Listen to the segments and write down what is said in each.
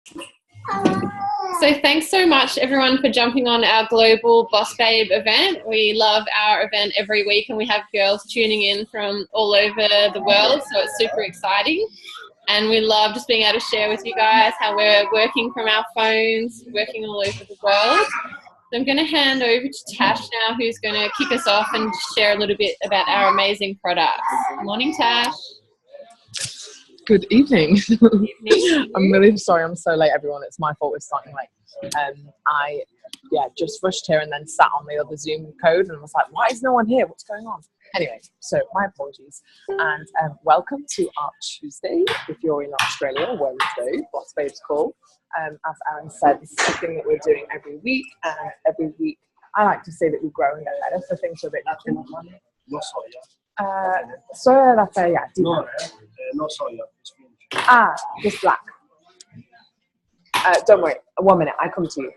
So thanks so much everyone for jumping on our global Boss Babe event. We love our event every week and we have girls tuning in from all over the world, so it's super exciting. And we love just being able to share with you guys how we're working from our phones, working all over the world. So I'm going to hand over to Tash now, who's going to kick us off and share a little bit about our amazing products. Morning, Tash. Good evening. I'm really sorry I'm so late, everyone. It's my fault we're starting late. I just rushed here and then sat on the other Zoom code and was like, why is no one here? What's going on? Anyway, so my apologies. And welcome to our Tuesday, if you're in Australia, Wednesday, Bossbabe's call. As Aaron said, this is something that we're doing every week. And every week, I like to say that we grow and get better, so things are a bit different. Soya latte, yeah. No, not soya. Just black. Don't worry, 1 minute, I come to you.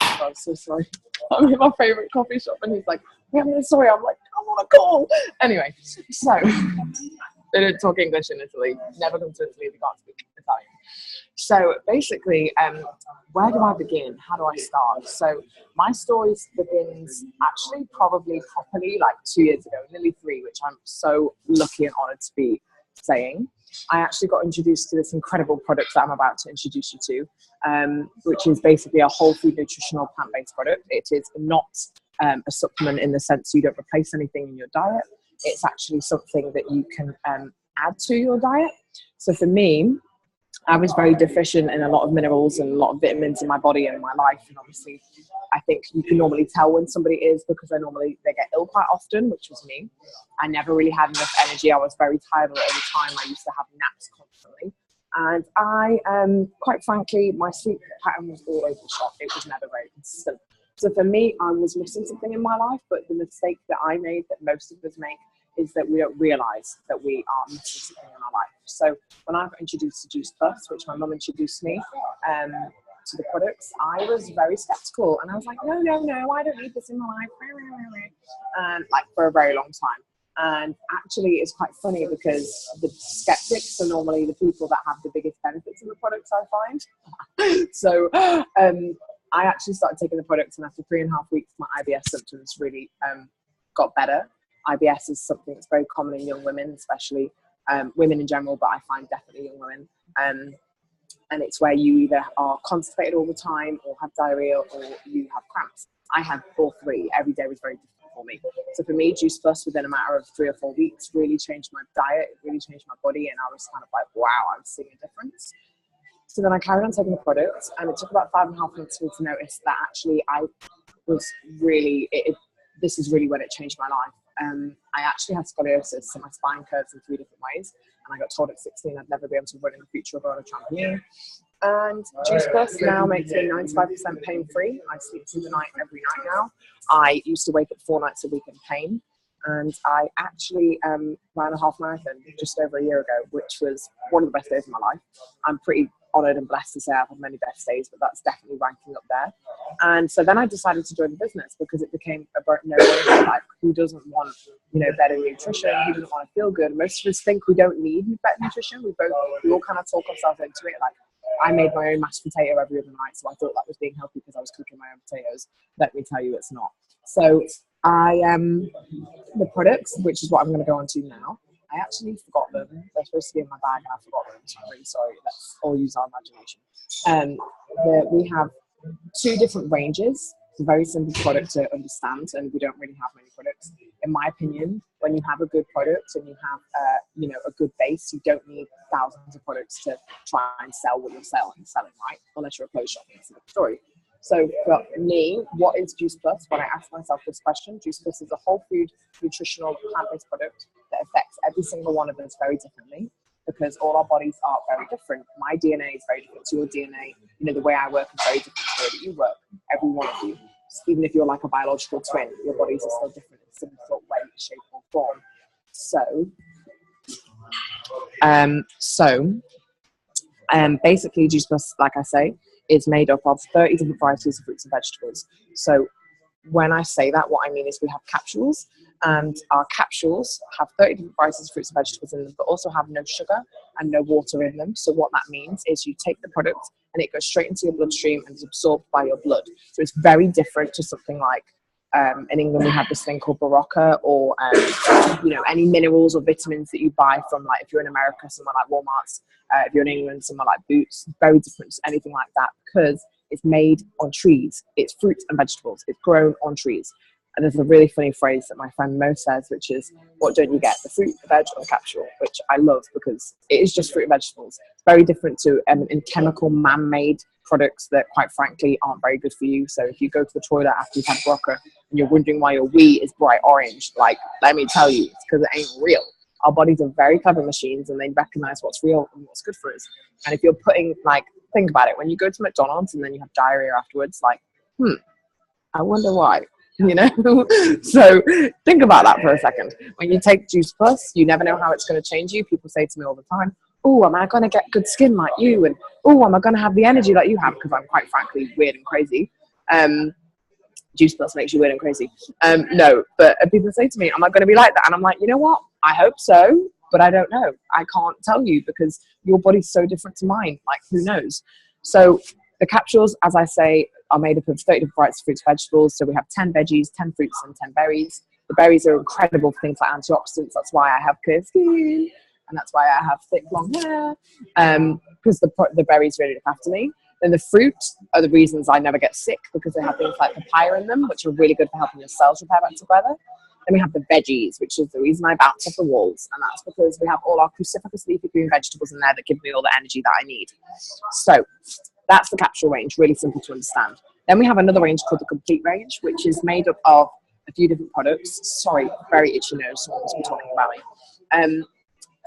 I'm so sorry. I'm in my favourite coffee shop and he's like, yeah, I'm sorry. I'm like, I'm on a call. Anyway, so they don't talk English in Italy. Never come to Italy, they can't speak Italian. So basically, where do I begin? How do I start? So my story begins actually probably properly like 2 years ago, nearly 3, which I'm so lucky and honoured to be saying. I actually got introduced to this incredible product that I'm about to introduce you to, which is basically a whole food nutritional plant-based product. It is not a supplement in the sense you don't replace anything in your diet. It's actually something that you can add to your diet. So for me, I was very deficient in a lot of minerals and a lot of vitamins in my body and my life. And obviously, I think you can normally tell when somebody is because they get ill quite often, which was me. I never really had enough energy. I was very tired all the time. I used to have naps constantly. And I, quite frankly, my sleep pattern was all over the shop. It was never very consistent. So for me, I was missing something in my life. But the mistake that I made, that most of us make, is that we don't realise that we are missing something in our life. So when I got introduced to Juice Plus, which my mum introduced me to the products, I was very sceptical. And I was like, no, I don't need this in my life. Like for a very long time. And actually it's quite funny because the skeptics are normally the people that have the biggest benefits of the products, I find. So I actually started taking the products, and after 3.5 weeks, my IBS symptoms really got better. IBS is something that's very common in young women, especially women in general, but I find definitely young women. And it's where you either are constipated all the time or have diarrhea or you have cramps. I had all three. Every day was very difficult for me. So for me, Juice Plus within a matter of 3 or 4 weeks really changed my diet. It really changed my body. And I was kind of like, wow, I'm seeing a difference. So then I carried on taking the products, and it took about 5.5 months for me to notice that actually I was really, this is really when it changed my life. I actually had scoliosis, so my spine curves in 3 different ways. And I got told at 16 I'd never be able to run in the future or go on a trampoline. And Juice Plus now makes me 95% pain free. I sleep through the night every night now. I used to wake up 4 nights a week in pain. And I actually ran a half marathon just over a year ago, which was one of the best days of my life. I'm pretty honoured and blessed to say I've had many best days, but that's definitely ranking up there. And so then I decided to join the business because it became a no-brainer. Like, who doesn't want, better nutrition? Who doesn't want to feel good? Most of us think we don't need better nutrition. We all kind of talk ourselves into it. Like, I made my own mashed potato every other night, so I thought that was being healthy because I was cooking my own potatoes. Let me tell you, it's not. So the products, which is what I'm going to go on to now, I actually forgot them. They're supposed to be in my bag and I forgot them, so I'm really sorry. Let's all use our imagination. We have 2 different ranges. It's a very simple product to understand, and we don't really have many products. In my opinion, when you have a good product and you have a good base, you don't need thousands of products to try and sell what you're selling, right? Unless you're a clothes shop, it's a different story. So for me, what is Juice Plus? When I ask myself this question, Juice Plus is a whole food, nutritional, plant-based product that affects every single one of us very differently, because all our bodies are very different. My DNA is very different to your DNA. The way I work is very different to the way that you work, every one of you. Even if you're like a biological twin, your bodies are still different in some sort of way, shape or form. Basically, Juice Plus, like I say, is made up of 30 different varieties of fruits and vegetables. So when I say that, what I mean is we have capsules, and our capsules have 30 different varieties of fruits and vegetables in them, but also have no sugar and no water in them. So what that means is you take the product and it goes straight into your bloodstream and is absorbed by your blood. So it's very different to something like, in England we have this thing called Barocca, or any minerals or vitamins that you buy from, like, if you're in America, somewhere like Walmart's, if you're in England, somewhere like Boots. Very different to anything like that, because it's made on trees. It's fruits and vegetables. It's grown on trees. And there's a really funny phrase that my friend Mo says, which is, what don't you get? The fruit, the veg, or the capsule, which I love because it is just fruit and vegetables. It's very different to in chemical, man-made products that, quite frankly, aren't very good for you. So if you go to the toilet after you've had Barocca and you're wondering why your wee is bright orange, like, let me tell you, it's because it ain't real. Our bodies are very clever machines, and they recognize what's real and what's good for us. And if you're putting, like, think about it, when you go to McDonald's and then you have diarrhea afterwards, like, I wonder why. So think about that for a second. When you take Juice Plus, you never know how it's going to change you. People say to me all the time, oh, am I going to get good skin like you? And, oh, am I going to have the energy like you have? Because I'm, quite frankly, weird and crazy. Juice Plus makes you weird and crazy. No, but people say to me, am I going to be like that? And I'm like, you know what? I hope so, but I don't know. I can't tell you, because your body's so different to mine. Like, who knows? So the capsules, as I say, are made up of 30 different varieties of fruits and vegetables. So we have 10 veggies, 10 fruits, and 10 berries. The berries are incredible for things like antioxidants. That's why I have clear skin, and that's why I have thick, long hair, because the berries really look after me. Then the fruit are the reasons I never get sick, because they have things like papaya in them, which are really good for helping your cells repair back together. Then we have the veggies, which is the reason I bounce off the walls, and that's because we have all our cruciferous leafy green vegetables in there that give me all the energy that I need. So that's the capsule range, really simple to understand. Then we have another range called the complete range, which is made up of a few different products. Sorry, very itchy nose, someone must be talking about me.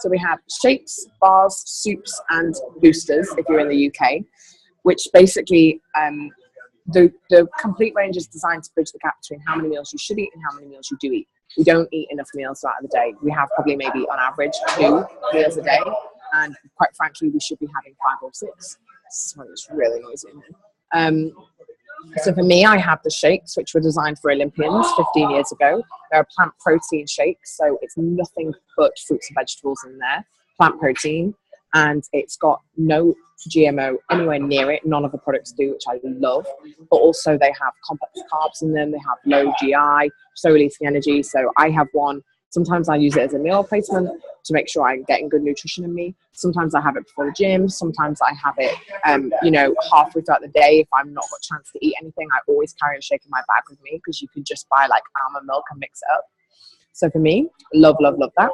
So we have shakes, bars, soups, and boosters, if you're in the UK, which basically, the complete range is designed to bridge the gap between how many meals you should eat and how many meals you do eat. We don't eat enough meals throughout the day. We have probably maybe on average 2 meals a day, and quite frankly, we should be having 5 or 6. Sorry, it's really noisy in here. So for me, I have the shakes, which were designed for Olympians 15 years ago. They're plant protein shakes, so it's nothing but fruits and vegetables in there, plant protein, and it's got no GMO anywhere near it. None of the products do, which I love. But also they have complex carbs in them. They have low GI, slow releasing energy. So I have one. Sometimes I use it as a meal replacement to make sure I'm getting good nutrition in me. Sometimes I have it before the gym. Sometimes I have it, halfway throughout the day. If I'm not got a chance to eat anything, I always carry a shake in my bag with me, because you can just buy like almond milk and mix it up. So for me, love, love, love that.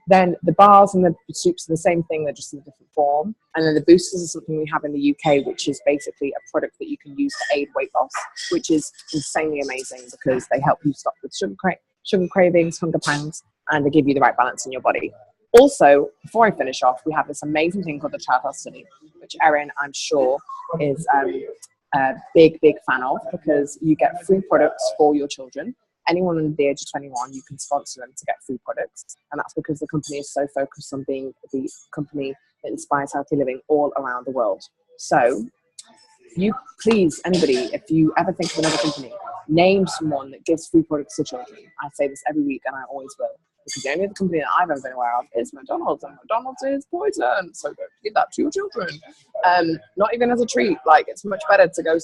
Then the bars and the soups are the same thing. They're just in a different form. And then the boosters are something we have in the UK, which is basically a product that you can use to aid weight loss, which is insanely amazing, because they help you stop with sugar cravings, hunger pangs, and they give you the right balance in your body. Also, before I finish off, we have this amazing thing called the Child Health Study, which Erin, I'm sure, is a big, big fan of, because you get free products for your children. Anyone under the age of 21, you can sponsor them to get free products. And that's because the company is so focused on being the company that inspires healthy living all around the world. So you please, anybody, if you ever think of another company, name someone that gives free products to children. I say this every week, and I always will. Because the only other company that I've ever been aware of is McDonald's, and McDonald's is poison. So don't give that to your children. Not even as a treat. Like, it's much better to go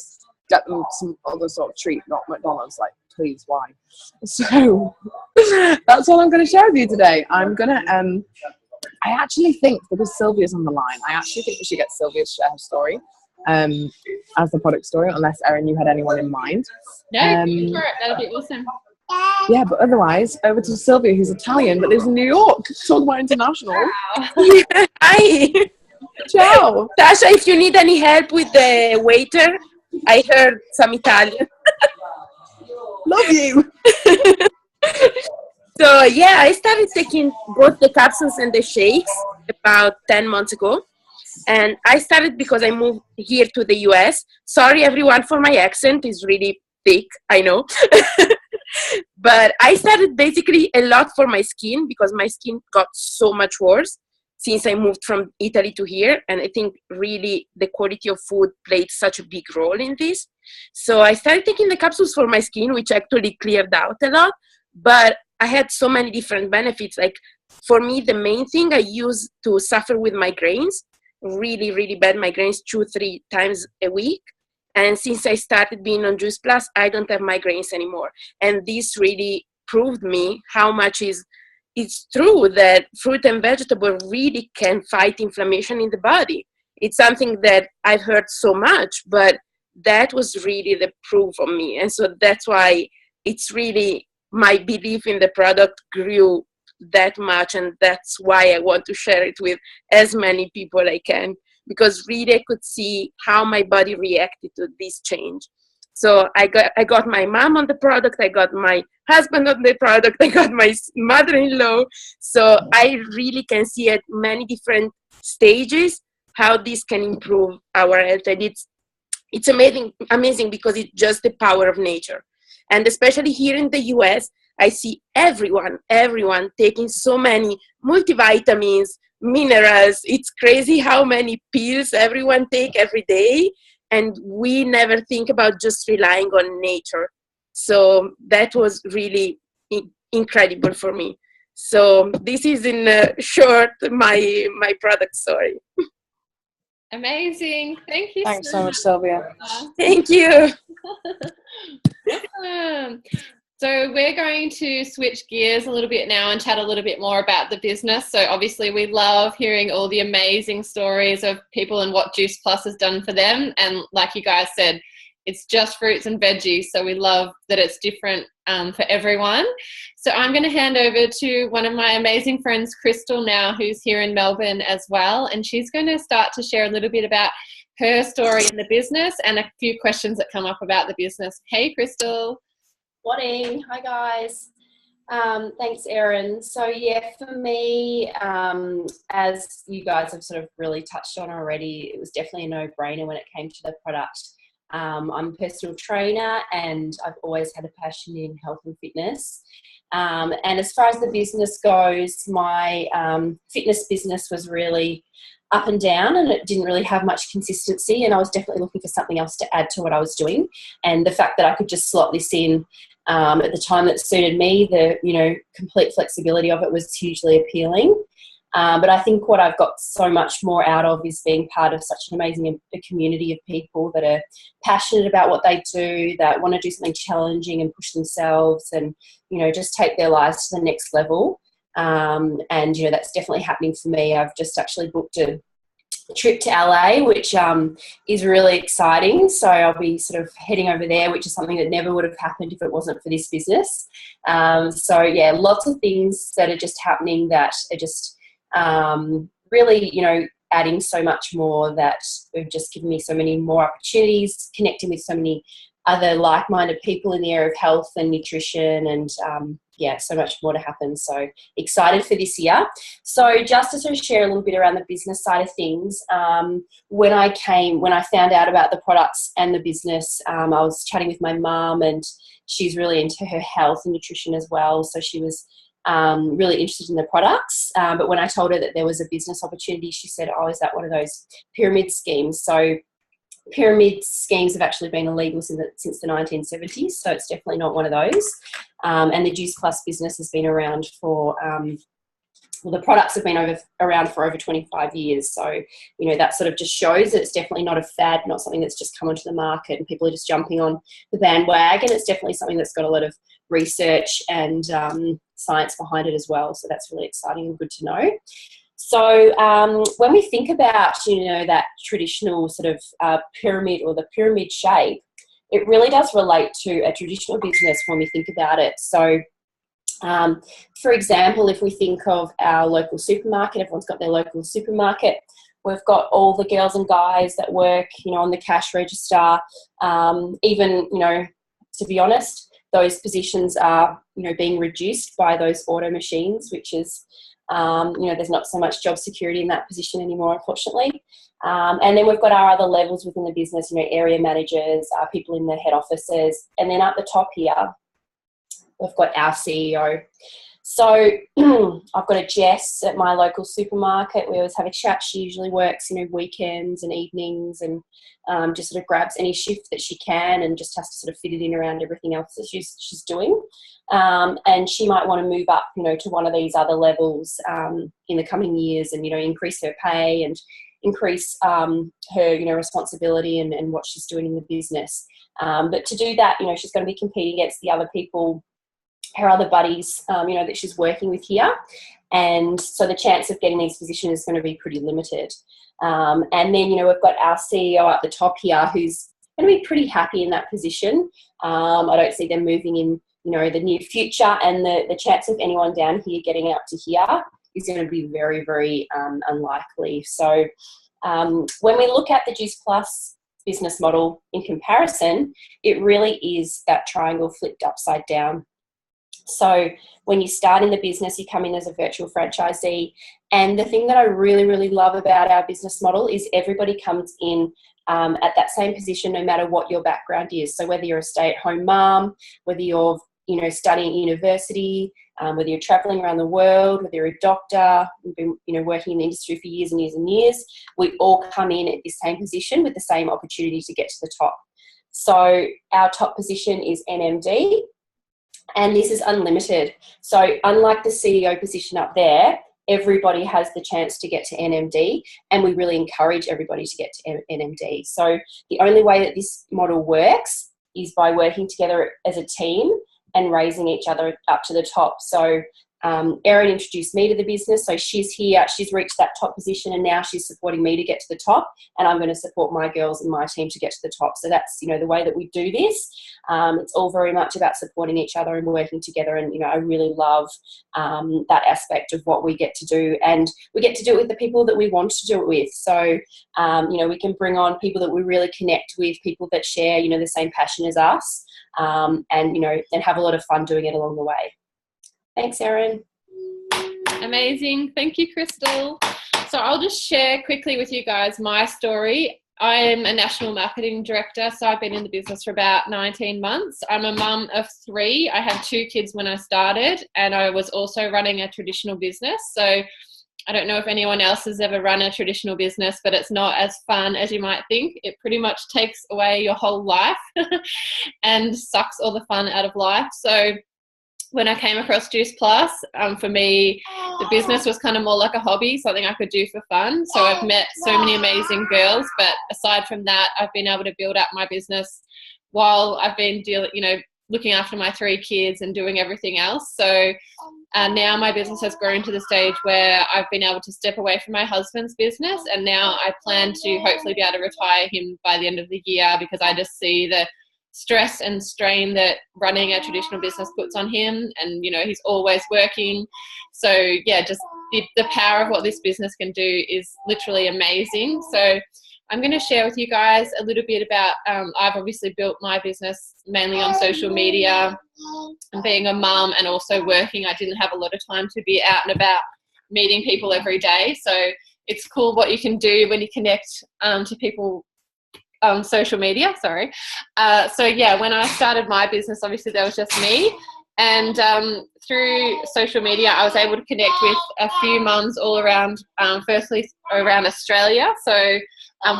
get them some other sort of treat, not McDonald's. Like, please, why? So that's all I'm going to share with you today. I'm going to, I actually think, because Sylvia's on the line, I actually think we should get Sylvia to share her story as the product story, unless, Erin, you had anyone in mind. No, go for it. That'll be awesome. Yeah, but otherwise, over to Sylvia, who's Italian but lives in New York. Talk about international. Wow. Yeah, hi. Ciao. Tasha, if you need any help with the waiter, I heard some Italian. Love you. So, yeah, I started taking both the capsules and the shakes about 10 months ago. And I started because I moved here to the US. Sorry, everyone, for my accent. It's really thick, I know. But I started basically a lot for my skin, because my skin got so much worse since I moved from Italy to here. And I think really the quality of food played such a big role in this. So I started taking the capsules for my skin, which actually cleared out a lot. But I had so many different benefits. Like for me, the main thing I used to suffer with migraines, really, really bad migraines, 2-3 times a week. And since I started being on Juice Plus, I don't have migraines anymore. And this really proved me how much it's true that fruit and vegetable really can fight inflammation in the body. It's something that I've heard so much, but that was really the proof of me. And so that's why it's really my belief in the product grew that much. And that's why I want to share it with as many people I can, because really I could see how my body reacted to this change. So I got my mom on the product, I got my husband on the product, I got my mother-in-law. So I really can see at many different stages how this can improve our health. And it's amazing because it's just the power of nature. And especially here in the US, I see everyone taking so many multivitamins, minerals. It's crazy how many pills everyone take every day. And we never think about just relying on nature. So that was really incredible for me. So this is in short my product story. Amazing. Thank you. Thanks so much, Sylvia. Thank you. Awesome. So we're going to switch gears a little bit now and chat a little bit more about the business. So obviously we love hearing all the amazing stories of people and what Juice Plus has done for them. And like you guys said, it's just fruits and veggies. So we love that it's different for everyone. So I'm going to hand over to one of my amazing friends, Crystal, now, who's here in Melbourne as well. And she's going to start to share a little bit about her story in the business and a few questions that come up about the business. Hey, Crystal. Morning. Hi, guys. Thanks, Erin. So, yeah, for me, as you guys have sort of really touched on already, it was definitely a no-brainer when it came to the product. I'm a personal trainer and I've always had a passion in health and fitness. And as far as the business goes, my fitness business was really up and down and it didn't really have much consistency, and I was definitely looking for something else to add to what I was doing. And the fact that I could just slot this in at the time that suited me, the complete flexibility of it was hugely appealing. But I think what I've got so much more out of is being part of such an amazing community of people that are passionate about what they do, that want to do something challenging and push themselves and, just take their lives to the next level. And, that's definitely happening for me. I've just actually booked a trip to LA, which is really exciting. So I'll be sort of heading over there, which is something that never would have happened if it wasn't for this business. So, yeah, lots of things that are just happening that are just really, adding so much more, that have just given me so many more opportunities, connecting with so many other like-minded people in the area of health and nutrition, and so much more to happen. So excited for this year. So just to sort of share a little bit around the business side of things, when I found out about the products and the business, I was chatting with my mum, and she's really into her health and nutrition as well. So she was really interested in the products. But when I told her that there was a business opportunity, she said, "Oh, is that one of those pyramid schemes?" So pyramid schemes have actually been illegal since the 1970s, so it's definitely not one of those. And the Juice Plus business has been around for, the products have been around for over 25 years. So, that sort of just shows that it's definitely not a fad, not something that's just come onto the market and people are just jumping on the bandwagon. It's definitely something that's got a lot of research and science behind it as well. So that's really exciting and good to know. So when we think about, that traditional sort of pyramid or the pyramid shape, it really does relate to a traditional business when we think about it. So, for example, if we think of our local supermarket, everyone's got their local supermarket. We've got all the girls and guys that work, on the cash register. Even, to be honest, those positions are, being reduced by those auto machines, which is, there's not so much job security in that position anymore, unfortunately. And then we've got our other levels within the business, area managers, people in the head offices. And then at the top here, we've got our CEO. So I've got a Jess at my local supermarket. We always have a chat. She usually works, weekends and evenings, and just sort of grabs any shift that she can and just has to sort of fit it in around everything else that she's doing. And she might want to move up, to one of these other levels in the coming years, and, increase her pay and increase her, responsibility and what she's doing in the business. But to do that, she's going to be competing against the other people, her other buddies, that she's working with here. And so the chance of getting these positions is going to be pretty limited. And then, we've got our CEO at the top here who's going to be pretty happy in that position. I don't see them moving in, the near future. And the chance of anyone down here getting up to here is going to be very, very unlikely. So when we look at the Juice Plus business model in comparison, it really is that triangle flipped upside down. So when you start in the business, you come in as a virtual franchisee. And the thing that I really, really love about our business model is everybody comes in at that same position, no matter what your background is. So whether you're a stay-at-home mom, whether you're, studying at university, whether you're traveling around the world, whether you're a doctor, you've been, working in the industry for years and years and years, we all come in at this same position with the same opportunity to get to the top. So our top position is NMD. And this is unlimited. So unlike the CEO position up there, everybody has the chance to get to NMD, and we really encourage everybody to get to NMD. So the only way that this model works is by working together as a team and raising each other up to the top. So Erin introduced me to the business. So she's here, she's reached that top position, and now she's supporting me to get to the top, and I'm going to support my girls and my team to get to the top. So that's, the way that we do this. It's all very much about supporting each other and working together. And, I really love that aspect of what we get to do, and we get to do it with the people that we want to do it with. So, we can bring on people that we really connect with, people that share, the same passion as us, and have a lot of fun doing it along the way. Thanks, Erin. Amazing. Thank you, Crystal. So I'll just share quickly with you guys my story. I'm a national marketing director, so I've been in the business for about 19 months. I'm a mum of 3. I had 2 kids when I started, and I was also running a traditional business. So I don't know if anyone else has ever run a traditional business, but it's not as fun as you might think. It pretty much takes away your whole life and sucks all the fun out of life. So when I came across Juice Plus, for me, the business was kind of more like a hobby, something I could do for fun. So I've met so many amazing girls, but aside from that, I've been able to build up my business while I've been looking after my 3 kids and doing everything else. So now my business has grown to the stage where I've been able to step away from my husband's business, and now I plan to hopefully be able to retire him by the end of the year, because I just see the stress and strain that running a traditional business puts on him, and he's always working. So yeah, just the power of what this business can do is literally amazing. So I'm going to share with you guys a little bit about I've obviously built my business mainly on social media, and being a mum and also working, I didn't have a lot of time to be out and about meeting people every day. So it's cool what you can do when you connect to people social media, sorry. So yeah, when I started my business, obviously there was just me, and through social media I was able to connect with a few mums all around, firstly around Australia. So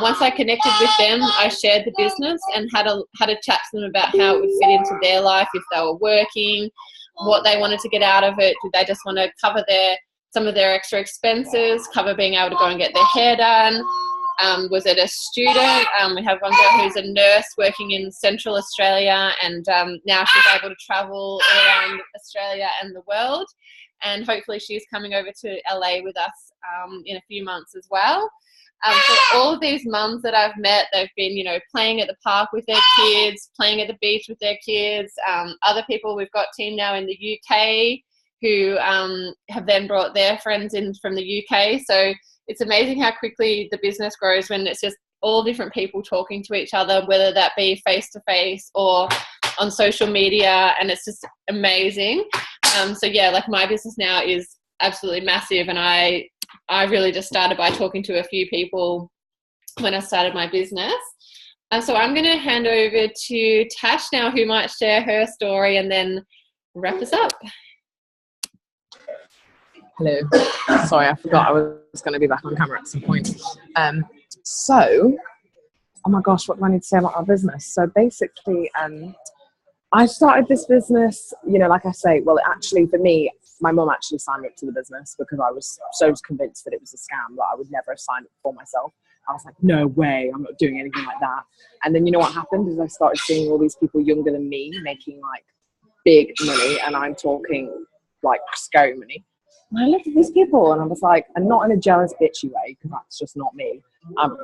once I connected with them, I shared the business and had a chat to them about how it would fit into their life, if they were working, what they wanted to get out of it. Did they just want to cover some of their extra expenses, cover being able to go and get their hair done? Was it a student? We have one girl who's a nurse working in Central Australia, and now she's able to travel all around Australia and the world, and hopefully she's coming over to LA with us in a few months as well. So all of these mums that I've met, they've been, playing at the park with their kids, playing at the beach with their kids. Other people, we've got team now in the UK who have then brought their friends in from the UK. So it's amazing how quickly the business grows when it's just all different people talking to each other, whether that be face-to-face or on social media, and it's just amazing. So yeah, like my business now is absolutely massive, and I really just started by talking to a few people when I started my business. So I'm going to hand over to Tash now, who might share her story and then wrap us up. Hello. Sorry, I forgot I was going to be back on camera at some point. So, oh my gosh, what do I need to say about our business? So basically, I started this business, you know, like I say, well, actually for me, my mum actually signed me up to the business because I was so convinced that it was a scam that I would never have signed up for myself. I was like, no way, I'm not doing anything like that. And then you know what happened is I started seeing all these people younger than me making like big money, and I'm talking like scary money. And I looked at these people and I was like, and not in a jealous bitchy way, because that's just not me.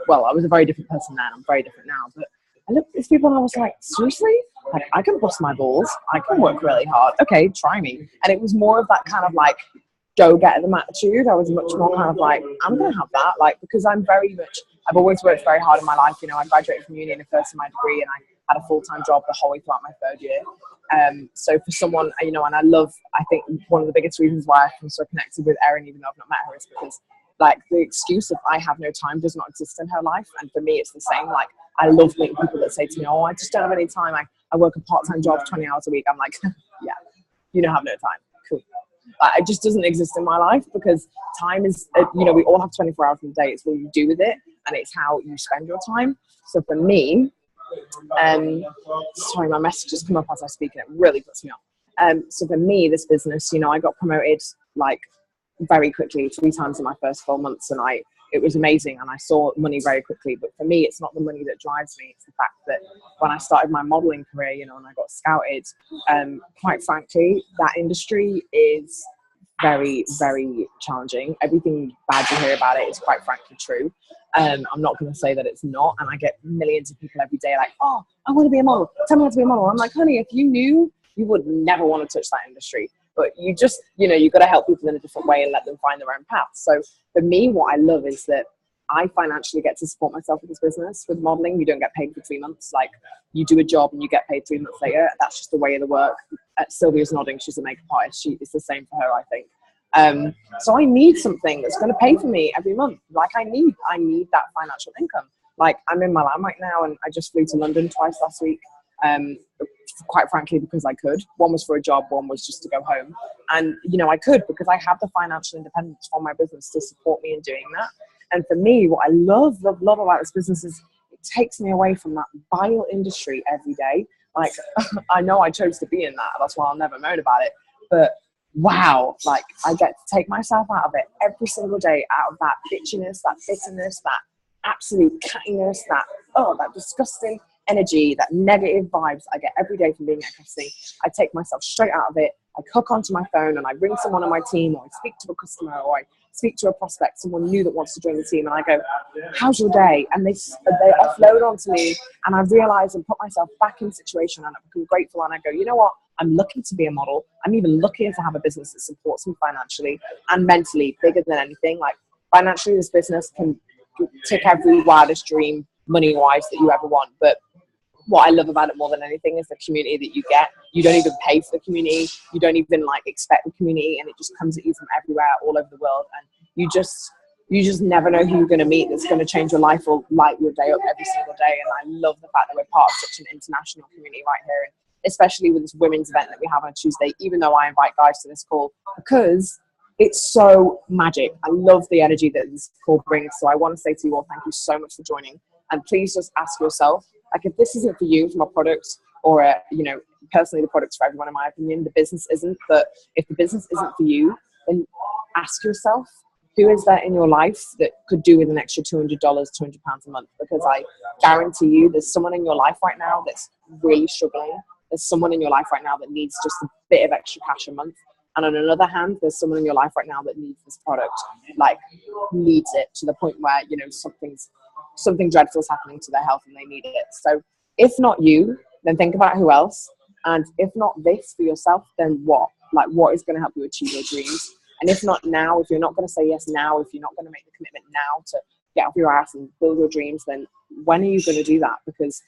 Well, I was a very different person then, I'm very different now, but I looked at these people and I was like, seriously? Like, I can bust my balls, I can work really hard, okay, try me. And it was more of that kind of like go-getter them attitude. I was much more kind of like, I'm gonna have that, like, because I've always worked very hard in my life. You know, I graduated from uni in the first of my degree and I had a full-time job the whole way throughout my third year. So for someone, you know, and I think one of the biggest reasons why I'm so connected with Erin, even though I've not met her, is because like the excuse of I have no time does not exist in her life. And for me, it's the same. Like, I love meeting people that say to me, oh, I just don't have any time. I work a part-time job, 20 hours a week. I'm like, yeah, you don't have no time. Cool. It just doesn't exist in my life, because time is, you know, we all have 24 hours in a day. It's what you do with it, and it's how you spend your time. So for me, sorry, my message has come up as I speak and it really puts me off. So for me, this business, you know, I got promoted like very quickly, 3 times in my first 4 months, and it was amazing, and I saw money very quickly. But for me, it's not the money that drives me. It's the fact that when I started my modeling career, you know, and I got scouted, quite frankly, that industry is very, very challenging. Everything bad you hear about it is quite frankly true. I'm not going to say that it's not. And I get millions of people every day like, oh, I want to be a model. Tell me how to be a model. I'm like, honey, if you knew, you would never want to touch that industry. But you just, you know, you've got to help people in a different way and let them find their own path. So for me, what I love is that I financially get to support myself with this business. With modeling, you don't get paid for 3 months. Like, you do a job and you get paid 3 months later. That's just the way of the work. Sylvia's nodding. She's a makeup artist. It's the same for her, I think. So I need something that's going to pay for me every month. Like, I need that financial income. Like, I'm in Milan right now, and I just flew to London twice last week. Quite frankly, because I could. One was for a job, one was just to go home. And, you know, I could, because I have the financial independence from my business to support me in doing that. And for me, what I love about this business is it takes me away from that vile industry every day. Like, I know I chose to be in that. That's why I'll never moan about it. But wow, like, I get to take myself out of it every single day, out of that bitchiness, that bitterness, that absolute cattiness, that disgusting energy, that negative vibes I get every day from being at casting. I take myself straight out of it. I hook onto my phone and I ring someone on my team, or I speak to a customer, or I speak to a prospect, someone new that wants to join the team, and I go, how's your day? And they offload onto me, and I realize and put myself back in the situation, and I become grateful, and I go, you know what? I'm lucky to be a model. I'm even luckier to have a business that supports me financially and mentally, bigger than anything. Like, financially, this business can tick every wildest dream money-wise that you ever want. But what I love about it more than anything is the community that you get. You don't even pay for the community. You don't even like expect the community, and it just comes at you from everywhere, all over the world. And you just never know who you're going to meet that's going to change your life or light your day up every single day. And I love the fact that we're part of such an international community right here, and especially with this women's event that we have on a Tuesday, even though I invite guys to this call, because it's so magic. I love the energy that this call brings. So I want to say to you all, thank you so much for joining. And please just ask yourself, like, if this isn't for you, from a product, or you know, personally the product's for everyone in my opinion, the business isn't. But if the business isn't for you, then ask yourself, who is there in your life that could do with an extra $200, £200 a month? Because I guarantee you there's someone in your life right now that's really struggling. There's someone in your life right now that needs just a bit of extra cash a month. And on another hand, there's someone in your life right now that needs this product, like needs it to the point where, you know, something dreadful is happening to their health and they need it. So if not you, then think about who else. And if not this for yourself, then what? Like, what is going to help you achieve your dreams? And if not now, if you're not going to say yes now, if you're not going to make the commitment now to get off your ass and build your dreams, then when are you going to do that? Because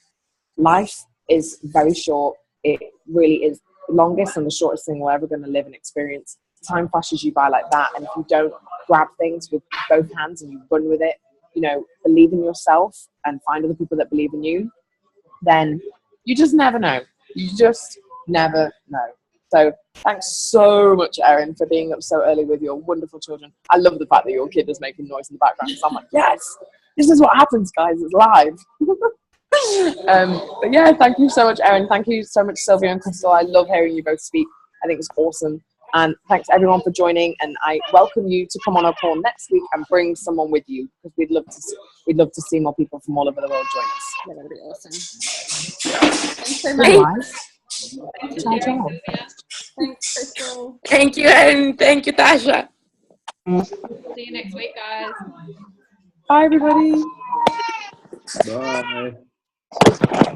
life is very short. It really is the longest and the shortest thing we're ever going to live and experience. Time flashes you by like that. And if you don't grab things with both hands and you run with it, you know, believe in yourself and find other people that believe in you, then you just never know. You just never know. So thanks so much, Erin, for being up so early with your wonderful children. I love the fact that your kid is making noise in the background. So I'm like, yes, this is what happens, guys. It's live. But yeah, thank you so much, Erin. Thank you so much, Sylvia and Crystal. I love hearing you both speak. I think it's awesome. And thanks everyone for joining. And I welcome you to come on our call next week and bring someone with you, because we'd love to see more people from all over the world join us. Yeah, that'd be awesome. Thanks so much. Thanks, Ciao, ciao. Sylvia. Thanks, Crystal. Thank you, Erin. Thank you, Tasha. See you next week, guys. Bye, everybody. Bye.